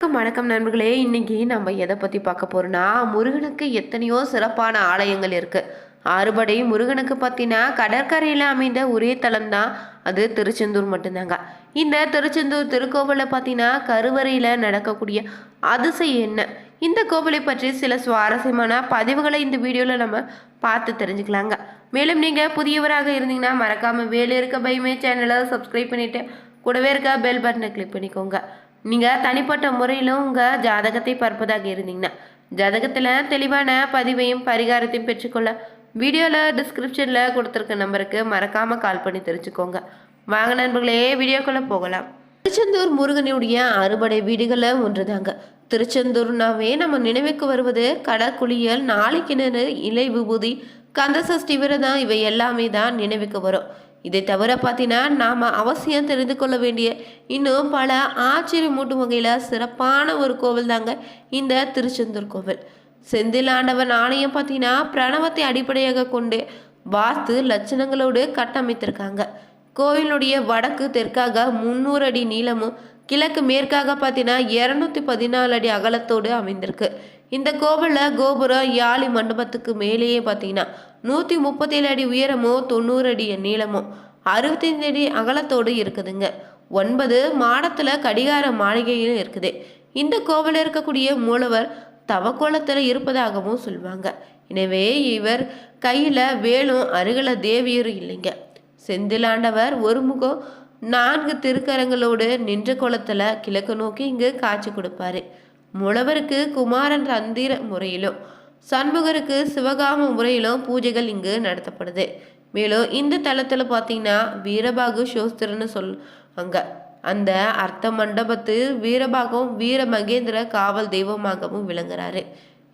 வணக்கம் நண்பர்களே. இன்னைக்கு நம்ம எதை பத்தி பார்க்க போறோம்னா, முருகனுக்கு எத்தனையோ சிறப்பான ஆலயங்கள் இருக்கு. ஆறுபடை முருகனுக்கு பார்த்தீங்கன்னா கடற்கரையில அமைந்த ஒரே தலம் தான் அது திருச்செந்தூர் மட்டும்தாங்க. இந்த திருச்செந்தூர் திருக்கோவில பார்த்தீங்கன்னா கருவறையில நடக்கக்கூடிய அதிசயம் என்ன? இந்த கோவிலை பற்றி சில சுவாரஸ்யமான பதிவுகளை இந்த வீடியோல நம்ம பார்த்து தெரிஞ்சுக்கலாங்க. மேலும் நீங்க புதியவராக இருந்தீங்கன்னா மறக்காம வேலை இருக்க பைமே சேனலை சப்ஸ்கிரைப் பண்ணிட்டு கூடவே இருக்க பெல் பட்டனை கிளிக் பண்ணிக்கோங்க. நீங்கள் தனிப்பட்ட முறையிலும் உங்கள் ஜாதகத்தை பார்ப்பதாக இருந்தீங்கன்னா ஜாதகத்தில் தெளிவான பதிவையும் பரிகாரத்தையும் பெற்றுக்கொள்ள வீடியோவில் டிஸ்கிரிப்ஷனில் கொடுத்துருக்க நம்பருக்கு மறக்காமல் கால் பண்ணி தெரிஞ்சுக்கோங்க. வாங்க நண்பர்களே, வீடியோக்குள்ளே போகலாம். திருச்செந்தூர் முருகனுடைய அறுபடை வீடுகளில் ஒன்று தாங்க திருச்செந்தூர்னாவே நம்ம நினைவுக்கு வருவது கடற்குளியல், நாளைக்கிணறு, இலை விபூதி, கந்தசஷ்டி விரதம், இவை எல்லாமே தான் நினைவுக்கு வரும். இதை தவிர பார்த்தீங்கன்னா நாம் அவசியம் தெரிந்து கொள்ள வேண்டிய இன்னும் பல ஆச்சரியமூட்டும் வகையில் சிறப்பான ஒரு கோவில் தாங்க இந்த திருச்செந்தூர் கோவில். செந்தில் ஆண்டவன் ஆலயம் பார்த்தீங்கன்னா பிரணவத்தை அடிப்படையாக கொண்டு வாஸ்து லட்சணங்களோடு கட்டமைத்திருக்காங்க. கோயிலுடைய வடக்கு தெற்காக 300 அடி நீளமும் கிழக்கு மேற்காக பார்த்தீங்கன்னா 214 அடி அகலத்தோடு அமைந்திருக்கு. இந்த கோவிலில் கோபுரம் யாழி மண்டபத்துக்கு மேலேயே பார்த்தீங்கன்னா 137 அடி உயரமும் 90 அடி நீளமும் 65 அடி அகலத்தோடு இருக்குதுங்க. 9 மாடத்தில் கடிகார மாளிகையும் இருக்குது. இந்த கோவிலில் இருக்கக்கூடிய மூலவர் தவக்கோலத்தில் இருப்பதாகவும் சொல்லுவாங்க. எனவே இவர் கையில் வேலும் அருகில தேவியரும் இல்லைங்க. செந்திலாண்டவர் ஒரு முகம் 4 திருக்கரங்களோடு நின்ற கோலத்தில் கிழக்கு நோக்கி இங்கு காட்சி கொடுப்பாரு. மூலவருக்கு குமாரன் தந்திர முறையிலும் சண்முகருக்கு சிவகாம முறையிலும் பூஜைகள் இங்கு நடத்தப்படுது. மேலும் இந்த தளத்தில் பார்த்தீங்கன்னா வீரபாகு சோஸ்திரன்னு சொல்லுவாங்க. அந்த அர்த்த மண்டபத்து வீரபாகவும் வீர மகேந்திர காவல் தெய்வமாகவும் விளங்குறாரு.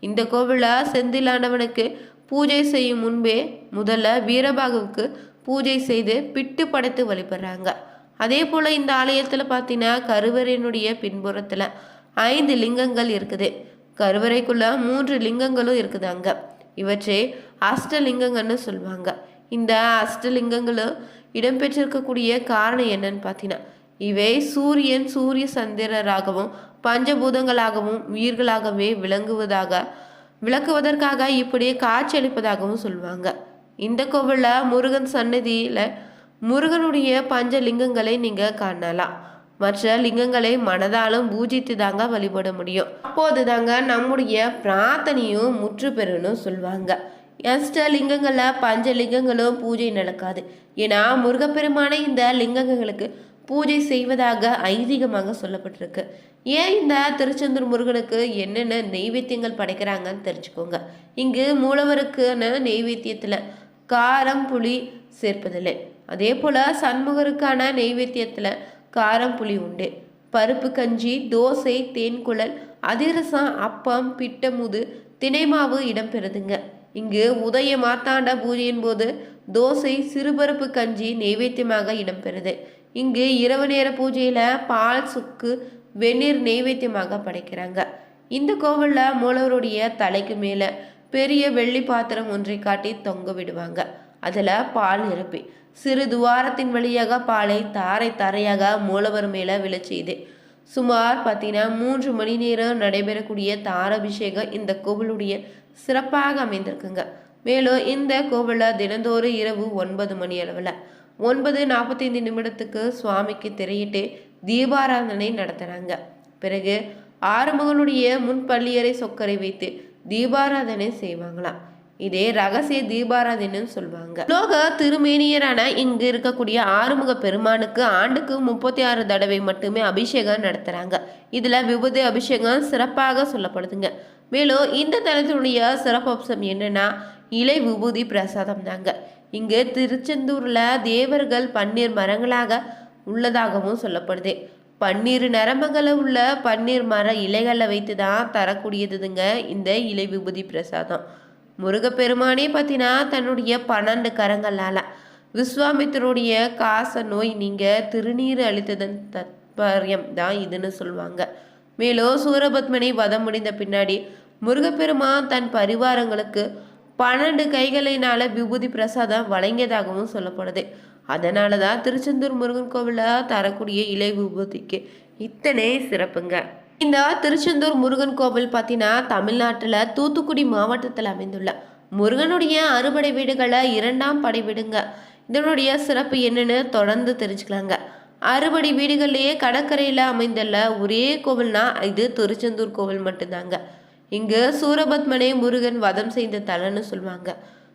இந்த கோவிலில் செந்திலானவனுக்கு பூஜை செய்யும் முன்பே முதல்ல வீரபாகுவுக்கு பூஜை செய்து பிட்டு படைத்து வழிபடுறாங்க. அதே போல் இந்த ஆலயத்தில் பார்த்தீங்கன்னா கருவறையினுடைய பின்புறத்தில் 5 லிங்கங்கள் இருக்குது. கருவறைக்குள்ள 3 லிங்கங்களும் இருக்குதாங்க. இவற்றை அஷ்டலிங்கங்கள்னு சொல்லுவாங்க. இந்த அஷ்டலிங்கங்களும் இடம்பெற்றிருக்கக்கூடிய காரணம் என்னன்னு பார்த்தீங்கன்னா இவை சூரியன், சூரிய சந்திரராகவும் பஞ்சபூதங்களாகவும் உயிர்களாகவே விளக்குவதற்காக இப்படி காட்சியளிப்பதாகவும் சொல்லுவாங்க. இந்த கோவிலில் முருகன் சன்னதியில் முருகனுடைய பஞ்ச லிங்கங்களை நீங்கள் காணலாம். மற்ற லிங்கங்களை மனதாலும் பூஜித்து தாங்க வழிபட முடியும். அப்போது தாங்க நம்முடைய பிரார்த்தனையும் முற்று பெறுன்னு சொல்லுவாங்க. லிங்கங்களில் பஞ்ச லிங்கங்களும் பூஜை நடக்காது. ஏன்னா முருகப்பெருமான இந்த லிங்கங்களுக்கு பூஜை செய்வதாக ஐதீகமாக சொல்லப்பட்டிருக்கு. ஏன் இந்த திருச்செந்தூர் முருகனுக்கு என்னென்ன நெய்வேத்தியங்கள் படைக்கிறாங்கன்னு தெரிஞ்சுக்கோங்க. இங்கு மூலவருக்குன்னு நெய்வேத்தியத்தில் காரம் புளி சேர்ப்பதில்லை. அதே போல் சண்முகருக்கான நெய்வேத்தியத்தில் காரம் புளி உண்டு. பருப்பு கஞ்சி, தோசை, தேன்குழல், அதிரசம், அப்பம், பிட்டமுது, தினைமாவு இடம்பெறுதுங்க. இங்கு உதய மாத்தாண்ட பூஜையின் போது தோசை, சிறுபருப்பு கஞ்சி நெய்வேத்தியமாக இடம்பெறுது. இங்கு இரவு நேர பூஜையில் பால், சுக்கு, வெந்நீர் நெய்வேத்தியமாக படைக்கிறாங்க. இந்த கோவிலில் மூலவருடைய தலைக்கு மேலே பெரிய வெள்ளி பாத்திரம் ஒன்றை காட்டி தொங்க விடுவாங்க. அதில் பால் நிரப்பி சிறு துவாரத்தின் வழியாக பாலை தாரை தாரையாக மூலவர் மேலே விழச்செய்து சுமார் 3 மணி நேரம் நடைபெறக்கூடிய தாராபிஷேகம் இந்த கோவிலுடைய சிறப்பாக அமைந்திருக்குங்க. மேலும் இந்த கோவிலில் தினந்தோறும் இரவு 9 மணி அளவில் 9:45 நிமிடத்துக்கு சுவாமிக்கு திரையிட்டு தீபாராதனை நடத்துகிறாங்க. பிறகு ஆறுமுகனுடைய முன்பள்ளியறை சொக்கரை வைத்து தீபாராதனை செய்வாங்களாம். இதே ரகசிய தீபாராதனைன்னு சொல்லுவாங்க. லோக திருமேனியரான இங்கு இருக்கக்கூடிய ஆறுமுக பெருமானுக்கு ஆண்டுக்கு 36 தடவை மட்டுமே அபிஷேகம் நடத்துறாங்க. இதுல விபூதி அபிஷேகம் சிறப்பாக சொல்லப்படுதுங்க. மேலும் இந்த தலத்தினுடைய சிறப்பம்சம் என்னன்னா இலை விபூதி பிரசாதம் தாங்க. இங்கு திருச்செந்தூர்ல தேவர்கள் பன்னீர் மரங்களாக உள்ளதாகவும் சொல்லப்படுது. 12 நரம்புகளை உள்ள பன்னீர் மர இலைகளை வைத்து தான் தரக்கூடியதுங்க இந்த இலை விபூதி பிரசாதம். முருகப்பெருமானே பார்த்தீங்கன்னா தன்னுடைய 12 கரங்களால் விஸ்வாமித்தருடைய காச நோய் நீங்க திருநீர் அளித்ததன் தாற்பயம் தான் இதுன்னு சொல்லுவாங்க. மேலும் சூரபத்மனை வதம் முடிந்த பின்னாடி முருகப்பெருமான் தன் பரிவாரங்களுக்கு 12 கைகளினால விபூதி பிரசாதம் வழங்கியதாகவும் சொல்லப்படுது. அதனால தான் திருச்செந்தூர் முருகன் கோவிலில் தரக்கூடிய இலை விபூதிக்கு இத்தனை சிறப்புங்க. இந்த திருச்செந்தூர் முருகன் கோவில் பார்த்தீங்கன்னா தமிழ்நாட்டில் தூத்துக்குடி மாவட்டத்தில் அமைந்துள்ள முருகனுடைய அறுபடை வீடுகளை இரண்டாம் படை வீடுங்க. இதனுடைய சிறப்பு என்னன்னு தொடர்ந்து தெரிஞ்சுக்கலாங்க. அறுபடை வீடுகள்லேயே கடற்கரையில் அமைந்துள்ள ஒரே கோவில்னா இது திருச்செந்தூர் கோவில் மட்டும்தாங்க. இங்கு சூரபத்மனை முருகன் வதம் செய்த தலன்னு சொல்லுவாங்க.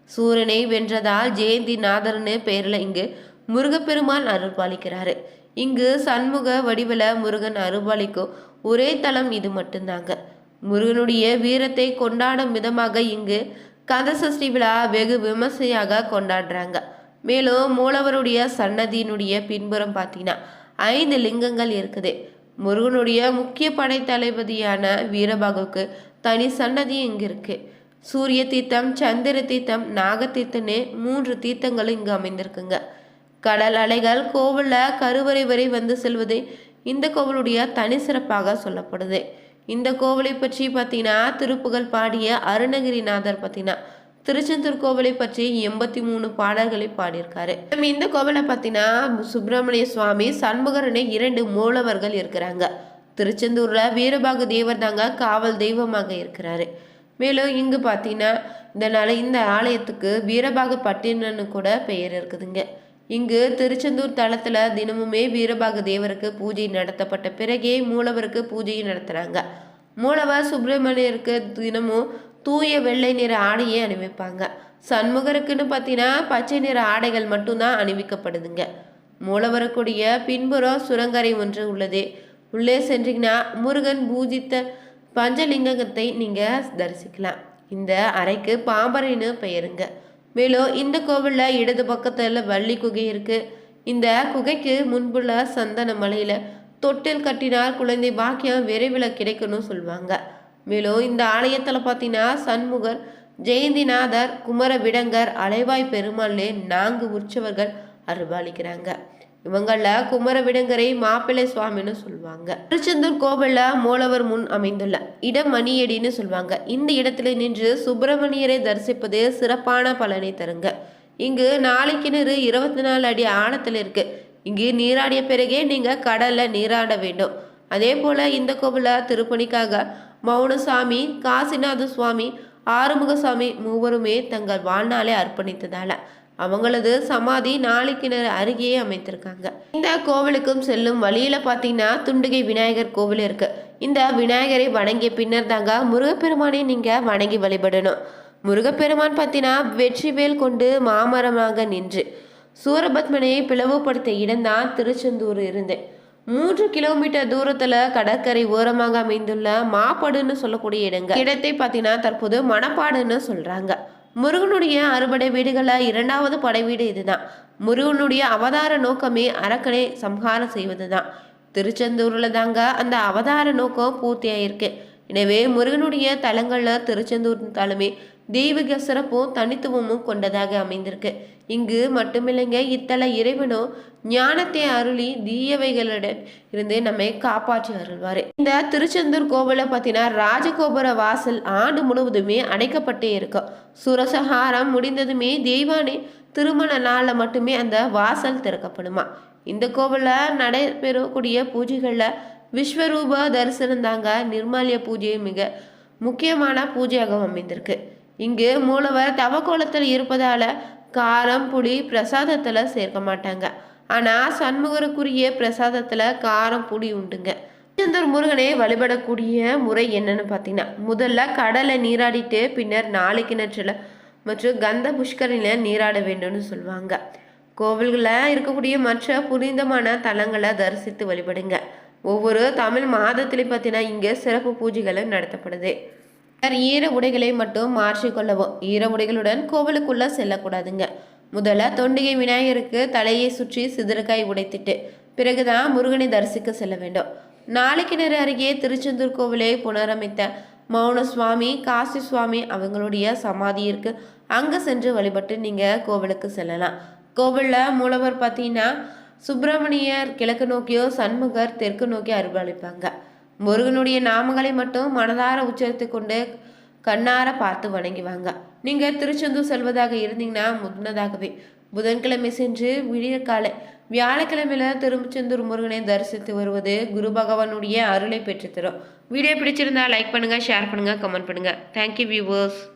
சூரனை வென்றதால் ஜெயந்தி நாதர்னு பேரில் இங்கு முருகப்பெருமான் அருள்பாலிக்கிறாரு. இங்கு சண்முக வடிவில் முருகன் அருள்பாலிக்கும் ஒரே தலம் இது மட்டும்தாங்க. முருகனுடைய வீரத்தை கொண்டாடும் விதமாக இங்கு கந்தசஷ்டி விழா வெகு விமர்சையாக கொண்டாடுறாங்க. மேலும் மூலவருடைய சன்னதியினுடைய பின்புறம் பார்த்தீங்கன்னா 5 லிங்கங்கள் இருக்குது. முருகனுடைய முக்கிய படை தளபதியான வீரபாகுக்கு தனி சன்னதி இங்கு இருக்கு. சூரிய தீர்த்தம், சந்திர தீர்த்தம், நாக தீர்த்தம்னு 3 தீர்த்தங்களும் இங்கு அமைந்திருக்குங்க. கடல் அலைகள் கோவிலில் கருவறை வரை வந்து செல்வது இந்த கோவிலுடைய தனி சிறப்பாக சொல்லப்படுது. இந்த கோவிலை பற்றி பார்த்தீங்கன்னா திருப்புகழ் பாடிய அருணகிரிநாதர் பார்த்தீங்கன்னா திருச்செந்தூர் கோவிலை பற்றி 83 பாடல்களை பாடியிருக்காரு. இந்த கோவிலை பார்த்தீங்கன்னா சுப்பிரமணிய சுவாமி, சண்முகரனை 2 மூலவர்கள் இருக்கிறாங்க. திருச்செந்தூர்ல வீரபாகு தேவர் தாங்க காவல் தெய்வமாக இருக்கிறாரு. மேலும் இங்கு பார்த்தீங்கன்னா இந்த ஆலயத்துக்கு வீரபாகு பட்டினன்னு கூட பெயர் இருக்குதுங்க. இங்கு திருச்செந்தூர் தளத்துல தினமுமே வீரபாகு தேவருக்கு பூஜை நடத்தப்பட்ட பிறகே மூலவருக்கு பூஜையை நடத்துறாங்க. மூலவர் சுப்பிரமணியருக்கு தினமும் தூய வெள்ளை நிற ஆடையை அணிவிப்பாங்க. சண்முகருக்குன்னு பார்த்தீங்கன்னா பச்சை நிற ஆடைகள் மட்டும்தான் அணிவிக்கப்படுதுங்க. மூலவருக்குடைய பின்புறம் சுரங்கரை ஒன்று உள்ளது. உள்ளே சென்றீங்கன்னா முருகன் பூஜித்த பஞ்சலிங்கத்தை நீங்க தரிசிக்கலாம். இந்த அறைக்கு பாம்பரைன்னு பெயருங்க. மேலும் இந்த கோவில்ல இடது பக்கத்துல வள்ளி குகை இருக்கு. இந்த குகைக்கு முன்புள்ள சந்தன மலையில தொட்டில் கட்டினால் குழந்தை பாக்கியம் விரைவில் கிடைக்கணும்னு சொல்லுவாங்க. மேலும் இந்த ஆலயத்தில் பார்த்தீங்கன்னா சண்முகர், ஜெயந்திநாதர், குமர விடங்கர், அலைவாய் பெருமாள்னு 4 உற்சவர்கள் அருள்பாலிக்கிறாங்க. இவங்கள குமர விடங்கரை மாப்பிள்ளை சுவாமின்னு சொல்லுவாங்க. திருச்செந்தூர் கோவில்ல மூலவர் முன் அமைந்துள்ள இடம் மணியடின்னு சொல்லுவாங்க. இந்த இடத்துல நின்று சுப்பிரமணியரை தரிசிப்பது சிறப்பான பலனை தருங்க. இங்கு 4 கிணறு 24 அடி ஆழத்தில் இருக்கு. இங்கு நீராடிய பிறகே நீங்க கடல்ல நீராட வேண்டும். அதே போல இந்த கோவில திருப்பணிக்காக மௌனசாமி, காசிநாத சுவாமி, ஆறுமுகசாமி மூவருமே தங்கள் வாழ்நாளை அர்ப்பணித்ததால அவங்களது சமாதி 4 கிணறு அருகே அமைத்திருக்காங்க. இந்த கோவிலுக்கும் செல்லும் வழியில பார்த்தீங்கன்னா துண்டுகை விநாயகர் கோவில் இருக்கு. இந்த விநாயகரை வணங்கிய பின்னர் தாங்க முருகப்பெருமானை நீங்க வணங்கி வழிபடணும். முருகப்பெருமான் பார்த்தீங்கன்னா வெற்றிவேல் கொண்டு மாமரமாக நின்று சூரபத்மனை பிளவுபடுத்த இடம்தான் திருச்செந்தூர் இருந்து 3 கிலோமீட்டர் தூரத்துல கடற்கரை ஓரமாக அமைந்துள்ள மாப்பாடுன்னு சொல்லக்கூடிய இடத்தை பார்த்தீங்கன்னா தற்போது மணப்பாடுன்னு சொல்றாங்க. முருகனுடைய அறுபடை வீடுகள்ல 2வது படை வீடு இதுதான். முருகனுடைய அவதார நோக்கமே அரக்கனை சம்ஹாரம் செய்வதுதான். திருச்செந்தூர்ல தாங்க அந்த அவதார நோக்கம் பூர்த்தியாயிருக்கு. எனவே முருகனுடைய தலங்கள்ல திருச்செந்தூர் தலமே தெய்வீக சிறப்பும் தனித்துவமும் கொண்டதாக அமைந்திருக்கு. இங்கு மட்டுமில்லைங்க, இத்தல இறைவனோ ஞானத்தை அருளி தீயவைகளுடன் இருந்து நம்மை காப்பாற்றி அருள்வாரு. இந்த திருச்செந்தூர் கோவிலை பார்த்தீங்கன்னா ராஜகோபுர வாசல் ஆண்டு முழுவதுமே அடைக்கப்பட்டே இருக்கும். சுரசகாரம் முடிந்ததுமே தெய்வானை திருமண நாளில் மட்டுமே அந்த வாசல் திறக்கப்படுமா. இந்த கோவிலில் நடைபெறக்கூடிய பூஜைகளில் விஸ்வரூப தரிசனம் தாங்க நிர்மாலிய பூஜை மிக முக்கியமான பூஜையாக அமைந்திருக்கு. இங்கு மூலவர் தவக்கோலத்தில் இருப்பதால காரம் புளி பிரசாதத்தில் சேர்க்க மாட்டாங்க. ஆனால் சண்முகருக்குரிய பிரசாதத்தில் காரம் புளி உண்டுங்க. திருச்செந்தூர் முருகனை வழிபடக்கூடிய முறை என்னன்னு பார்த்தீங்கன்னா முதல்ல கடலை நீராடிட்டு பின்னர் 4 கிணற்றுல மற்றும் கந்த புஷ்கரில் நீராட வேண்டும்னு சொல்லுவாங்க. கோவில்களில் இருக்கக்கூடிய மற்ற புனிதமான தலங்களை தரிசித்து வழிபடுங்க. ஒவ்வொரு தமிழ் மாதத்திலையும் பார்த்தீங்கன்னா இங்கே சிறப்பு பூஜைகளை நடத்தப்படுது. ஈர உடைகளை மட்டும் மாற்றிக்கொள்ளவும் ஈர உடைகளுடன் கோவிலுக்குள்ள செல்லக்கூடாதுங்க. முதல்ல தொண்டிகை விநாயகருக்கு தலையை சுற்றி சிதறக்காய் உடைத்திட்டு பிறகுதான் முருகனை தரிசிக்க செல்ல வேண்டும். 4 கிணறு அருகே திருச்செந்தூர் கோவிலை புனரமைத்த மௌன சுவாமி, காசி சுவாமி அவங்களுடைய சமாதி இருக்கு. அங்கே சென்று வழிபட்டு நீங்கள் கோவிலுக்கு செல்லலாம். கோவிலில் மூலவர் பார்த்தீங்கன்னா சுப்பிரமணியர் கிழக்கு நோக்கியோ, சண்முகர் தெற்கு நோக்கி அருள்பாலிப்பாங்க. முருகனுடைய நாமங்களை மட்டும் மனதார உச்சரித்து கொண்டு கண்ணார பார்த்து வணங்குவாங்க. நீங்கள் திருச்செந்தூர் செல்வதாக இருந்தீங்கன்னா முன்னதாகவே புதன்கிழமை சென்று விடியற்காலை வியாழக்கிழமையில திருச்செந்தூர் முருகனை தரிசித்து வருவது குரு பகவானுடைய அருளை பெற்றுத்தரும். வீடியோ பிடிச்சிருந்தா லைக் பண்ணுங்க, ஷேர் பண்ணுங்க, கமெண்ட் பண்ணுங்க. Thank you viewers.